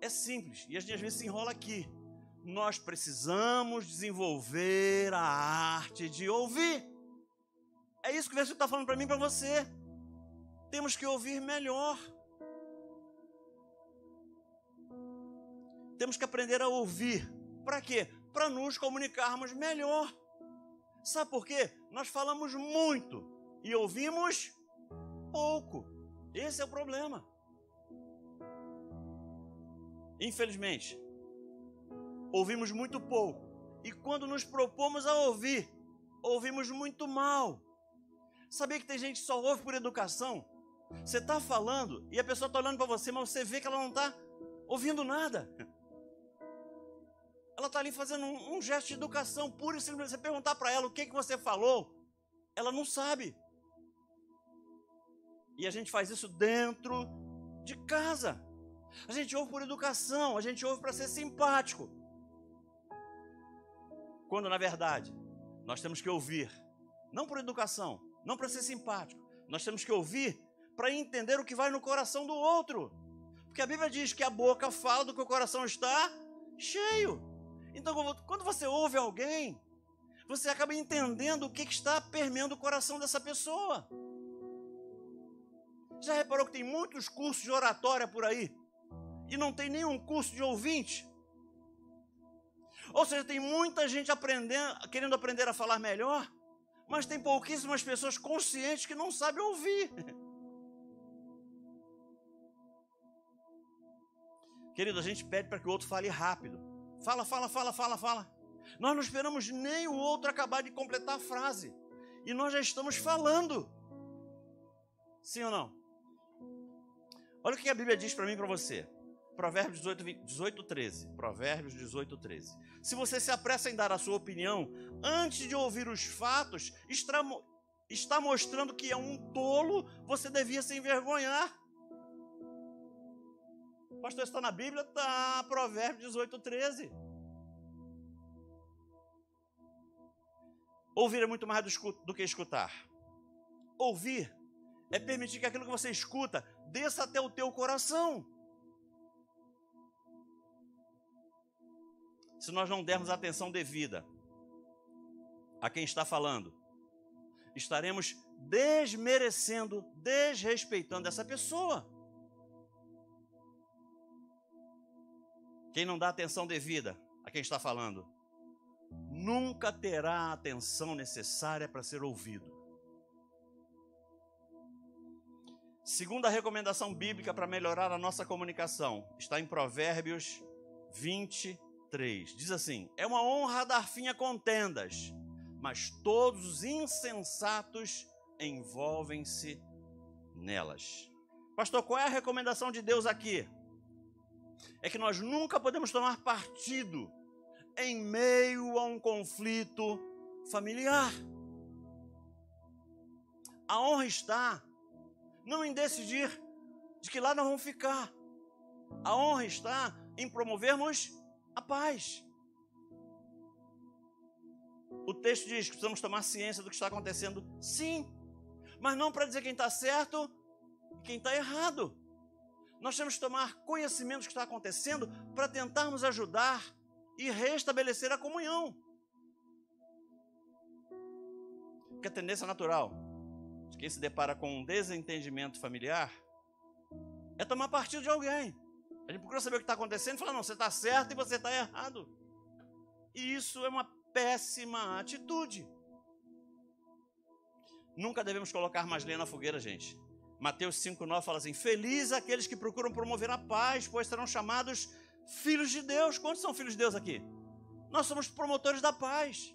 S1: é simples e a gente às vezes se enrola aqui. Nós precisamos desenvolver a arte de ouvir. É isso que o versículo está falando para mim e para você. Temos que ouvir melhor. Temos que aprender a ouvir. Para quê? Para nos comunicarmos melhor. Sabe por quê? Nós falamos muito e ouvimos pouco. Esse é o problema. Infelizmente, ouvimos muito pouco. E quando nos propomos a ouvir, ouvimos muito mal. Sabia que tem gente que só ouve por educação? Você está falando e a pessoa está olhando para você, mas você vê que ela não está ouvindo nada. Ela está ali fazendo um gesto de educação pura e simples. Você perguntar para ela o que você falou, ela não sabe. E a gente faz isso dentro de casa. A gente ouve por educação, a gente ouve para ser simpático. Quando, na verdade, nós temos que ouvir, não por educação, não para ser simpático. Nós temos que ouvir para entender o que vai no coração do outro. Porque a Bíblia diz que a boca fala do que o coração está cheio. Então, quando você ouve alguém, você acaba entendendo o que está permeando o coração dessa pessoa. Já reparou que tem muitos cursos de oratória por aí e não tem nenhum curso de ouvinte? Ou seja, tem muita gente querendo aprender a falar melhor, mas tem pouquíssimas pessoas conscientes que não sabem ouvir. Querido, a gente pede para que o outro fale rápido. Fala. Nós não esperamos nem o outro acabar de completar a frase. E nós já estamos falando. Sim ou não? Olha o que a Bíblia diz para mim e para você. Provérbios 18, 13. Provérbios 18, 13. Se você se apressa em dar a sua opinião, antes de ouvir os fatos, está mostrando que é um tolo, você devia se envergonhar. Pastor, está na Bíblia? Está, Provérbios 18, 13. Ouvir é muito mais do que escutar. Ouvir é permitir que aquilo que você escuta desça até o teu coração. Se nós não dermos atenção devida a quem está falando, estaremos desmerecendo, desrespeitando essa pessoa. Quem não dá atenção devida a quem está falando, nunca terá a atenção necessária para ser ouvido. Segunda recomendação bíblica para melhorar a nossa comunicação está em Provérbios 23. Diz assim: é uma honra dar fim a contendas, mas todos os insensatos envolvem-se nelas. Pastor, qual é a recomendação de Deus aqui? É que nós nunca podemos tomar partido em meio a um conflito familiar. A honra está não em decidir de que lado nós vamos ficar. A honra está em promovermos a paz. O texto diz que precisamos tomar ciência do que está acontecendo, sim, mas não para dizer quem está certo e quem está errado. Nós temos que tomar conhecimento do que está acontecendo para tentarmos ajudar e restabelecer a comunhão. Porque a tendência natural de quem se depara com um desentendimento familiar é tomar partido de alguém. A gente procura saber o que está acontecendo e fala: não, você está certo e você está errado. E isso é uma péssima atitude. Nunca devemos colocar mais lenha na fogueira, gente. Mateus 5,9 fala assim: felizes aqueles que procuram promover a paz, pois serão chamados filhos de Deus. Quantos são filhos de Deus aqui? Nós somos promotores da paz.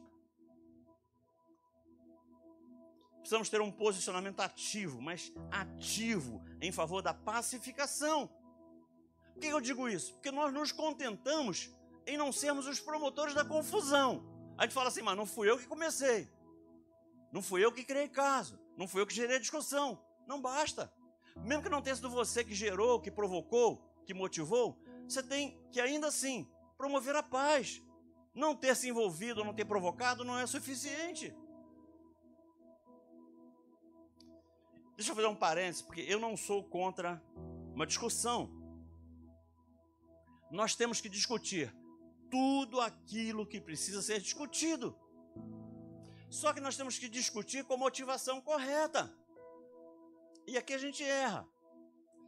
S1: Precisamos ter um posicionamento ativo, mas ativo em favor da pacificação. Por que eu digo isso? Porque nós nos contentamos em não sermos os promotores da confusão. A gente fala assim, mas não fui eu que comecei. Não fui eu que criei caso. Não fui eu que gerei a discussão. Não basta. Mesmo que não tenha sido você que gerou, que provocou, que motivou, você tem que ainda assim promover a paz. Não ter se envolvido, não ter provocado não é suficiente. Deixa eu fazer um parênteses, porque eu não sou contra uma discussão. Nós temos que discutir tudo aquilo que precisa ser discutido. Só que nós temos que discutir com a motivação correta. E aqui a gente erra.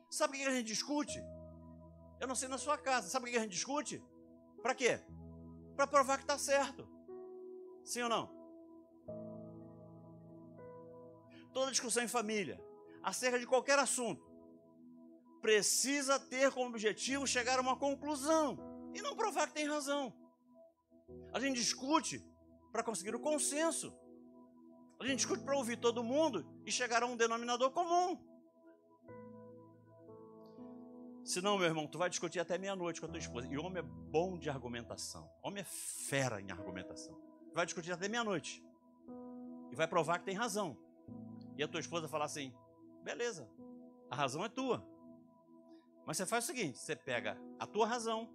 S1: Sabe o que a gente discute? Eu não sei na sua casa. Sabe o que a gente discute? Para quê? Para provar que está certo. Sim ou não? Toda discussão em família, acerca de qualquer assunto, precisa ter como objetivo chegar a uma conclusão e não provar que tem razão. A gente discute para conseguir o consenso. A gente discute para ouvir todo mundo e chegar a um denominador comum. Senão, meu irmão, tu vai discutir até meia-noite com a tua esposa. E homem é bom de argumentação. Homem é fera em argumentação. Tu vai discutir até meia-noite e vai provar que tem razão. E a tua esposa falar assim, beleza, a razão é tua. Mas você faz o seguinte, você pega a tua razão,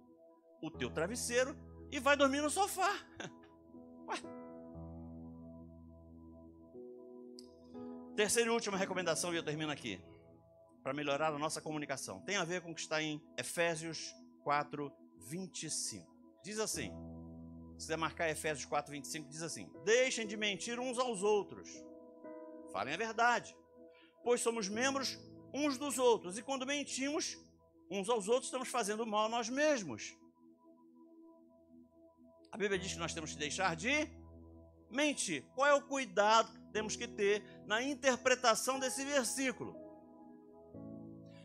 S1: o teu travesseiro e vai dormir no sofá. Ué. Terceira e última recomendação, e eu termino aqui, para melhorar a nossa comunicação. Tem a ver com o que está em Efésios 4:25. Diz assim, se você marcar Efésios 4:25, diz assim, deixem de mentir uns aos outros. Falem a verdade, pois somos membros uns dos outros, e quando mentimos uns aos outros, estamos fazendo mal a nós mesmos. A Bíblia diz que nós temos que deixar de mentir. Qual é o cuidado que temos que ter na interpretação desse versículo?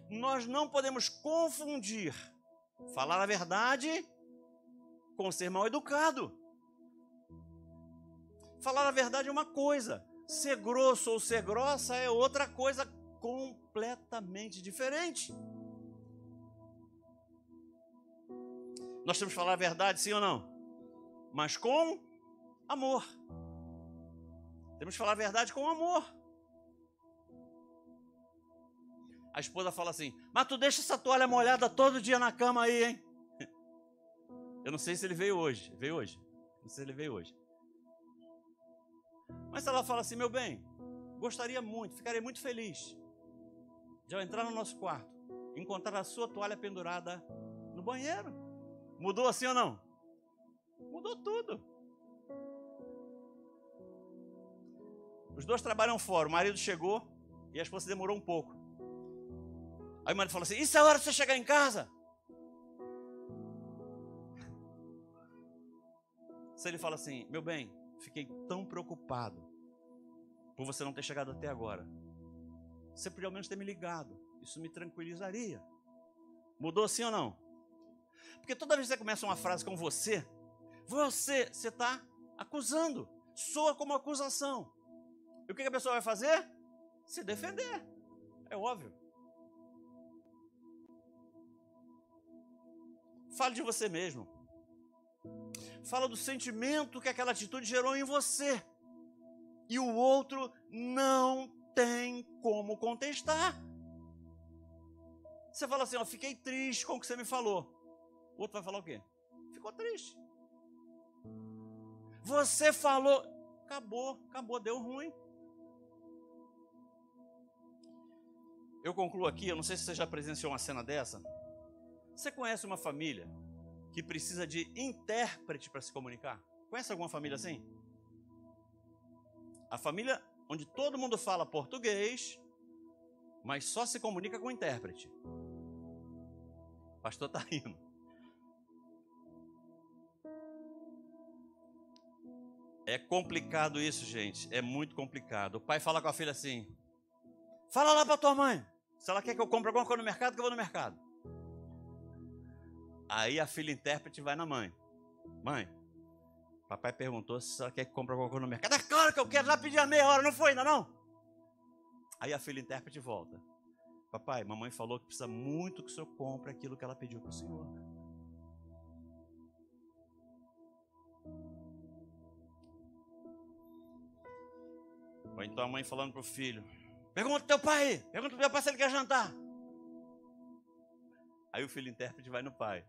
S1: Nós não podemos confundir falar a verdade com ser mal educado. Falar a verdade é uma coisa, ser grosso ou ser grossa é outra coisa completamente diferente. Nós temos que falar a verdade, sim ou não? Mas com amor. Temos que falar a verdade com amor. A esposa fala assim, mas tu deixa essa toalha molhada todo dia na cama aí, hein? Eu não sei se ele veio hoje. Veio hoje? Não sei se ele veio hoje. Mas ela fala assim, meu bem, gostaria muito, ficaria muito feliz de eu entrar no nosso quarto, encontrar a sua toalha pendurada no banheiro. Mudou assim ou não? Mudou tudo. Os dois trabalham fora, o marido chegou e a esposa demorou um pouco. Aí o marido falou assim, isso é a hora de você chegar em casa? Se ele fala assim, meu bem, fiquei tão preocupado por você não ter chegado até agora. Você podia ao menos ter me ligado. Isso me tranquilizaria. Mudou assim ou não? Porque toda vez que você começa uma frase com você está acusando. Soa como acusação. E o que a pessoa vai fazer? Se defender. É óbvio. Fale de você mesmo. Fala do sentimento que aquela atitude gerou em você. E o outro não tem como contestar. Você fala assim, ó, fiquei triste com o que você me falou. O outro vai falar o quê? Ficou triste. Você falou, acabou, deu ruim. Eu concluo aqui, eu não sei se você já presenciou uma cena dessa. Você conhece uma família que precisa de intérprete para se comunicar? Conhece alguma família assim? A família onde todo mundo fala português, mas só se comunica com intérprete. O pastor está rindo. É complicado isso, gente. É muito complicado. O pai fala com a filha assim, fala lá para tua mãe. Se ela quer que eu compre alguma coisa no mercado, que eu vou no mercado. Aí a filha intérprete vai na mãe. Mãe, papai perguntou se ela quer que compre alguma coisa no mercado. É claro que eu quero, já pedi há meia hora, não foi ainda não? Aí a filha intérprete volta. Papai, mamãe falou que precisa muito que o senhor compre aquilo que ela pediu para o senhor. Ou então a mãe falando para o filho. Pergunta pro teu pai, pergunta pro teu pai se ele quer jantar. Aí o filho intérprete vai no pai.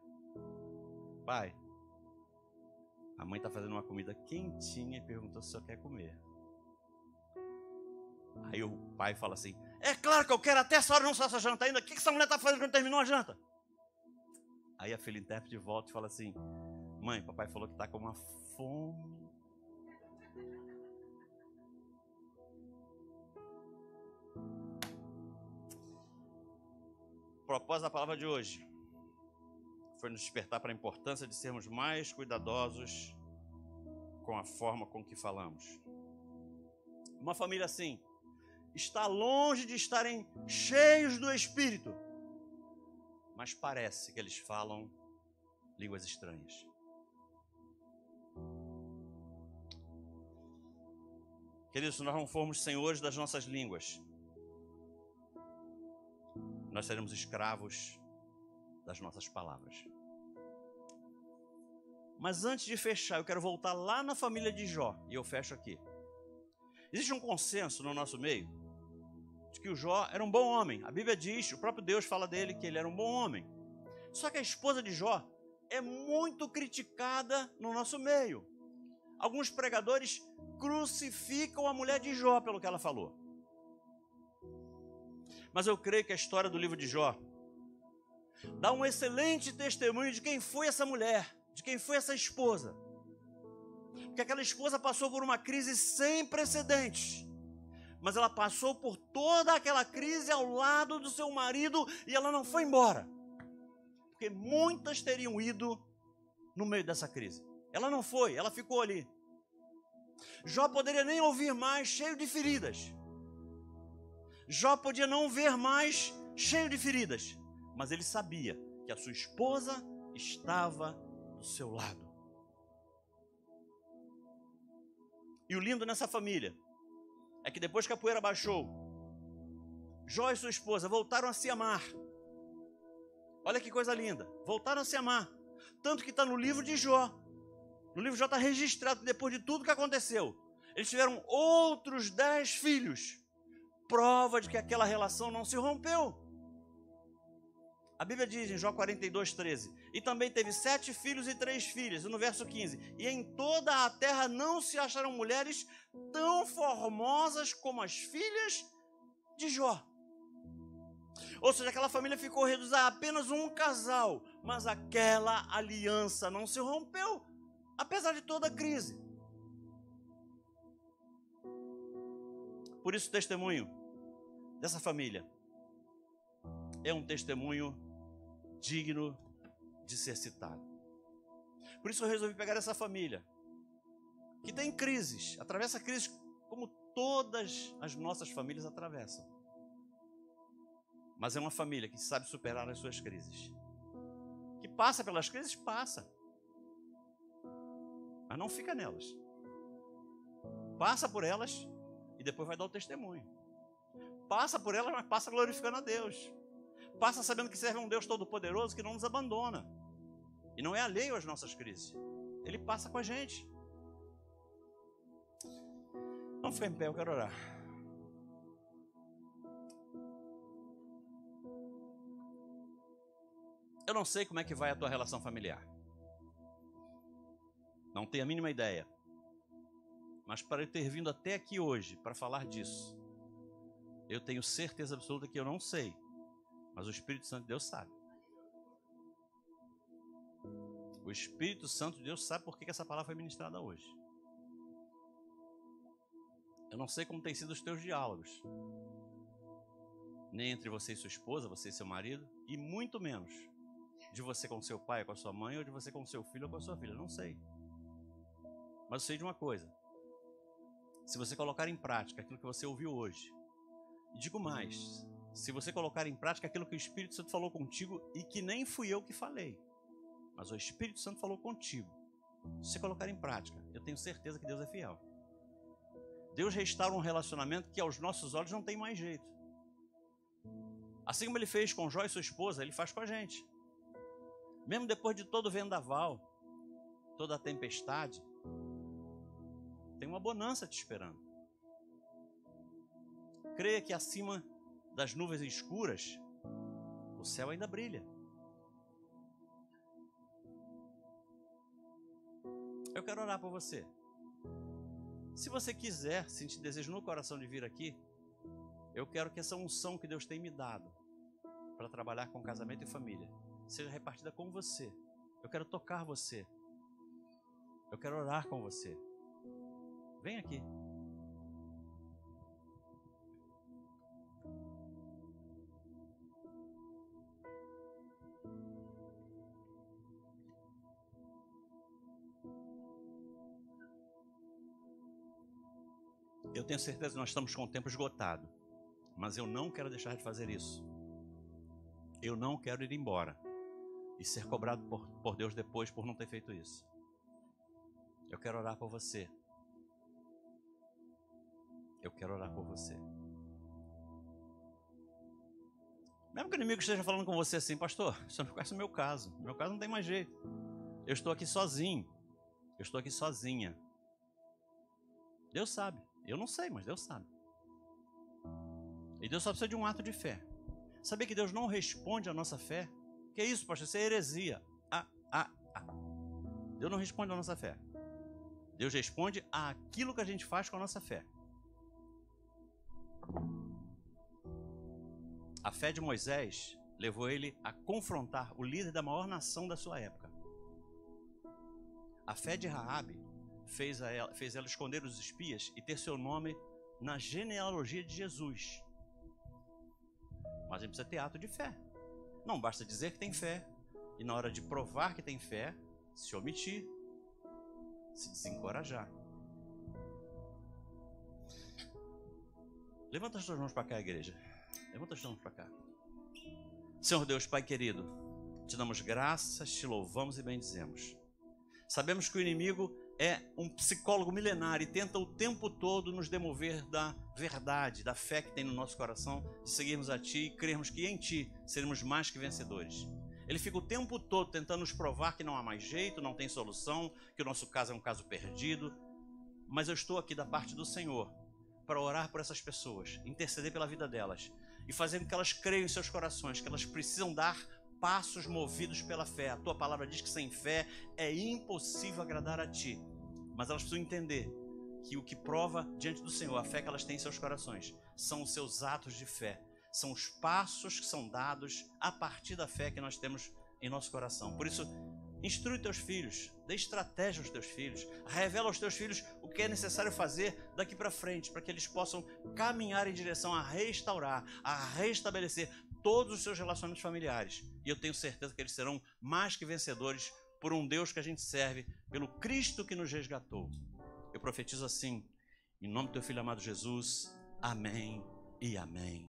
S1: Pai, a mãe está fazendo uma comida quentinha e perguntou se o senhor quer comer. Aí o pai fala assim, é claro que eu quero, até essa hora não faça janta ainda. O que essa mulher está fazendo quando terminou a janta? Aí a filha intérprete volta e fala assim, mãe, papai falou que está com uma fome. O propósito da palavra de hoje foi nos despertar para a importância de sermos mais cuidadosos com a forma com que falamos. Uma família assim está longe de estarem cheios do Espírito, mas parece que eles falam línguas estranhas. Queridos, se nós não formos senhores das nossas línguas, nós seremos escravos das nossas palavras. Mas antes de fechar, eu quero voltar lá na família de Jó, e eu fecho aqui. Existe um consenso no nosso meio de que o Jó era um bom homem. A Bíblia diz, o próprio Deus fala dele que ele era um bom homem. Só que a esposa de Jó é muito criticada no nosso meio. Alguns pregadores crucificam a mulher de Jó pelo que ela falou. Mas eu creio que a história do livro de Jó dá um excelente testemunho de quem foi essa mulher, de quem foi essa esposa. Porque aquela esposa passou por uma crise sem precedentes. Mas ela passou por toda aquela crise ao lado do seu marido e ela não foi embora. Porque muitas teriam ido no meio dessa crise. Ela não foi, ela ficou ali. Jó poderia nem ouvir mais, cheio de feridas. Jó podia não ver mais, cheio de feridas. Mas ele sabia que a sua esposa estava do seu lado. E o lindo nessa família é que depois que a poeira baixou, Jó e sua esposa voltaram a se amar. Olha que coisa linda, voltaram a se amar. Tanto que está no livro de Jó. No livro de Jó está registrado, depois de tudo que aconteceu, eles tiveram outros 10 filhos. Prova de que aquela relação não se rompeu. A Bíblia diz em Jó 42:13, e também teve 7 filhos e 3 filhas, e no verso 15, e em toda a terra não se acharam mulheres tão formosas como as filhas de Jó. Ou seja, aquela família ficou reduzida a apenas um casal, mas aquela aliança não se rompeu, apesar de toda a crise. Por isso o testemunho dessa família é um testemunho digno de ser citado. Por isso eu resolvi pegar essa família, que tem crises, atravessa crises como todas as nossas famílias atravessam. Mas é uma família que sabe superar as suas crises. Que passa pelas crises, passa. Mas não fica nelas. Passa por elas e depois vai dar o testemunho. Passa por elas, mas passa glorificando a Deus. Passa sabendo que serve um Deus todo-poderoso que não nos abandona. E não é alheio às nossas crises. Ele passa com a gente. Vamos ficar em pé, eu quero orar. Eu não sei como é que vai a tua relação familiar. Não tenho a mínima ideia. Mas para eu ter vindo até aqui hoje para falar disso, eu tenho certeza absoluta que eu não sei. Mas o Espírito Santo de Deus sabe. O Espírito Santo de Deus sabe por que essa palavra foi ministrada hoje. Eu não sei como tem sido os teus diálogos. Nem entre você e sua esposa, você e seu marido, e muito menos de você com seu pai, com a sua mãe, ou de você com seu filho ou com a sua filha. Não sei. Mas eu sei de uma coisa. Se você colocar em prática aquilo que você ouviu hoje, e digo mais, se você colocar em prática aquilo que o Espírito Santo falou contigo e que nem fui eu que falei, mas o Espírito Santo falou contigo. Se você colocar em prática, eu tenho certeza que Deus é fiel. Deus restaura um relacionamento que aos nossos olhos não tem mais jeito. Assim como Ele fez com Jó e sua esposa, Ele faz com a gente. Mesmo depois de todo o vendaval, toda a tempestade, tem uma bonança te esperando. Creia que acima das nuvens escuras, o céu ainda brilha. Eu quero orar por você. Se você quiser, sentir desejo no coração de vir aqui, eu quero que essa unção que Deus tem me dado para trabalhar com casamento e família seja repartida com você. Eu quero tocar você. Eu quero orar com você. Vem aqui. Eu tenho certeza que nós estamos com o tempo esgotado, mas eu não quero deixar de fazer isso. Eu não quero ir embora e ser cobrado por Deus depois por não ter feito isso. Eu quero orar por você. Eu quero orar por você. Mesmo que o inimigo esteja falando com você assim, pastor, você não conhece o meu caso. Meu caso não tem mais jeito. Eu estou aqui sozinho. Eu estou aqui sozinha. Deus sabe. Eu não sei, mas Deus sabe. E Deus só precisa de um ato de fé. Sabia que Deus não responde à nossa fé? Que é isso, pastor? Isso é heresia. Deus não responde à nossa fé. Deus responde àquilo que a gente faz com a nossa fé. A fé de Moisés levou ele a confrontar o líder da maior nação da sua época. A fé de Raabe fez ela esconder os espias e ter seu nome na genealogia de Jesus. Mas a gente precisa ter ato de fé. Não basta dizer que tem fé e na hora de provar que tem fé, se omitir, se desencorajar. Levanta as suas mãos para cá, igreja. Levanta as suas mãos para cá. Senhor Deus, Pai querido, te damos graças, te louvamos e bendizemos. Sabemos que o inimigo é um psicólogo milenar e tenta o tempo todo nos demover da verdade, da fé que tem no nosso coração, de seguirmos a Ti e crermos que em Ti seremos mais que vencedores. Ele fica o tempo todo tentando nos provar que não há mais jeito, não tem solução, que o nosso caso é um caso perdido. Mas eu estou aqui da parte do Senhor para orar por essas pessoas, interceder pela vida delas e fazer com que elas creiam em seus corações, que elas precisam dar passos movidos pela fé. A Tua palavra diz que sem fé é impossível agradar a Ti. Mas elas precisam entender que o que prova diante do Senhor, a fé que elas têm em seus corações, são os seus atos de fé. São os passos que são dados a partir da fé que nós temos em nosso coração. Por isso, instrui teus filhos, dê estratégia aos teus filhos, revela aos teus filhos o que é necessário fazer daqui para frente, para que eles possam caminhar em direção a restaurar, a restabelecer todos os seus relacionamentos familiares. E eu tenho certeza que eles serão mais que vencedores por um Deus que a gente serve, pelo Cristo que nos resgatou. Eu profetizo assim, em nome do Teu Filho amado Jesus, amém e amém.